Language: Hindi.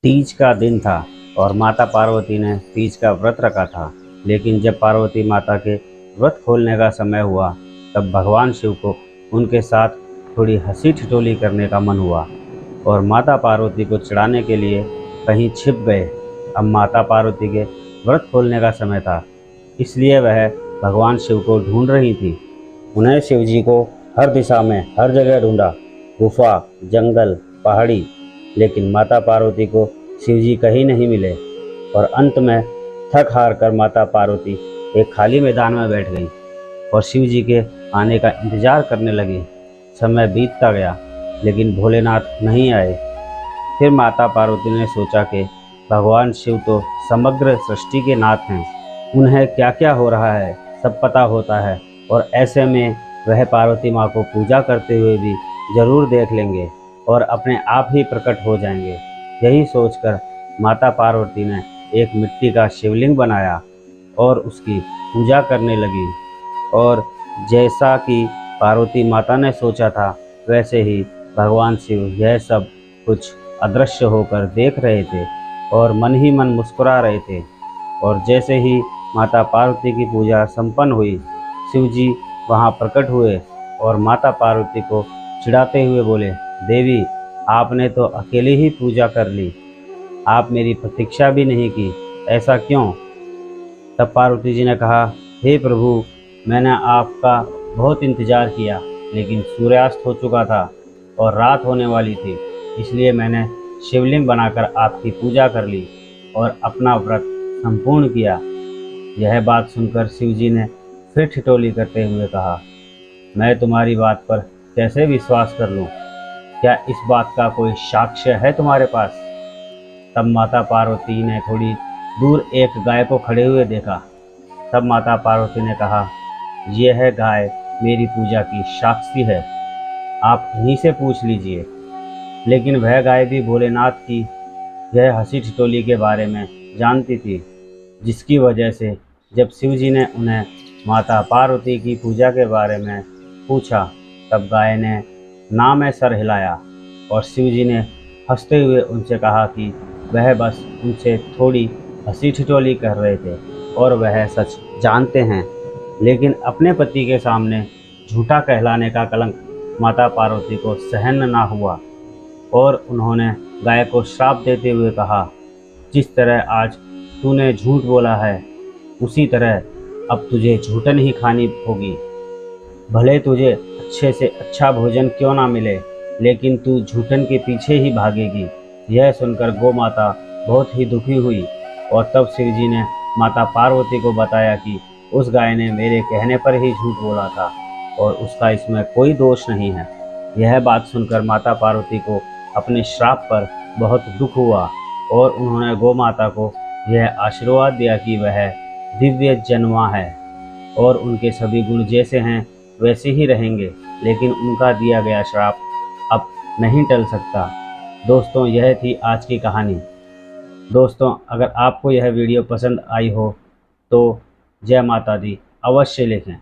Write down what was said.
तीज का दिन था और माता पार्वती ने तीज का व्रत रखा था। लेकिन जब पार्वती माता के व्रत खोलने का समय हुआ तब भगवान शिव को उनके साथ थोड़ी हंसी ठिठोली करने का मन हुआ और माता पार्वती को चिढ़ाने के लिए कहीं छिप गए। अब माता पार्वती के व्रत खोलने का समय था, इसलिए वह भगवान शिव को ढूंढ रही थी। उन्हें शिव जी को हर दिशा में हर जगह ढूंढा, गुफा, जंगल, पहाड़ी, लेकिन माता पार्वती को शिवजी कहीं नहीं मिले। और अंत में थक हार कर माता पार्वती एक खाली मैदान में बैठ गई और शिवजी के आने का इंतजार करने लगी। समय बीतता गया लेकिन भोलेनाथ नहीं आए। फिर माता पार्वती ने सोचा कि भगवान शिव तो समग्र सृष्टि के नाथ हैं, उन्हें क्या क्या हो रहा है सब पता होता है और ऐसे में वह पार्वती माँ को पूजा करते हुए भी जरूर देख लेंगे और अपने आप ही प्रकट हो जाएंगे। यही सोचकर माता पार्वती ने एक मिट्टी का शिवलिंग बनाया और उसकी पूजा करने लगी। और जैसा कि पार्वती माता ने सोचा था वैसे ही भगवान शिव यह सब कुछ अदृश्य होकर देख रहे थे और मन ही मन मुस्कुरा रहे थे। और जैसे ही माता पार्वती की पूजा संपन्न हुई, शिव जी वहाँ प्रकट हुए और माता पार्वती को चिढ़ाते हुए बोले, देवी, आपने तो अकेले ही पूजा कर ली, आप मेरी प्रतीक्षा भी नहीं की, ऐसा क्यों? तब पार्वती जी ने कहा, हे प्रभु, मैंने आपका बहुत इंतजार किया लेकिन सूर्यास्त हो चुका था और रात होने वाली थी, इसलिए मैंने शिवलिंग बनाकर आपकी पूजा कर ली और अपना व्रत संपूर्ण किया। यह बात सुनकर शिवजी ने फिर ठिठोली करते हुए कहा, मैं तुम्हारी बात पर कैसे विश्वास कर लूं? क्या इस बात का कोई साक्ष्य है तुम्हारे पास? तब माता पार्वती ने थोड़ी दूर एक गाय को खड़े हुए देखा। तब माता पार्वती ने कहा, यह गाय मेरी पूजा की साक्षी है, आप इन्हीं से पूछ लीजिए। लेकिन वह गाय भी भोलेनाथ की यह हंसी ठिठोली के बारे में जानती थी, जिसकी वजह से जब शिवजी ने उन्हें माता पार्वती की पूजा के बारे में पूछा तब गाय ने ना में सर हिलाया और शिवजी ने हंसते हुए उनसे कहा कि वह बस उनसे थोड़ी हंसी ठिठोली कर रहे थे और वह सच जानते हैं। लेकिन अपने पति के सामने झूठा कहलाने का कलंक माता पार्वती को सहन ना हुआ और उन्होंने गाय को श्राप देते हुए कहा, जिस तरह आज तूने झूठ बोला है उसी तरह अब तुझे झूठन ही खानी होगी। भले तुझे अच्छे से अच्छा भोजन क्यों ना मिले, लेकिन तू झूठन के पीछे ही भागेगी। यह सुनकर गौ माता बहुत ही दुखी हुई और तब शिवजी ने माता पार्वती को बताया कि उस गाय ने मेरे कहने पर ही झूठ बोला था और उसका इसमें कोई दोष नहीं है। यह बात सुनकर माता पार्वती को अपने श्राप पर बहुत दुख हुआ और उन्होंने गौ माता को यह आशीर्वाद दिया कि वह दिव्य जन्मा है और उनके सभी गुण जैसे हैं वैसे ही रहेंगे, लेकिन उनका दिया गया श्राप अब नहीं टल सकता। दोस्तों, यह थी आज की कहानी। दोस्तों, अगर आपको यह वीडियो पसंद आई हो तो जय माता दी अवश्य लिखें।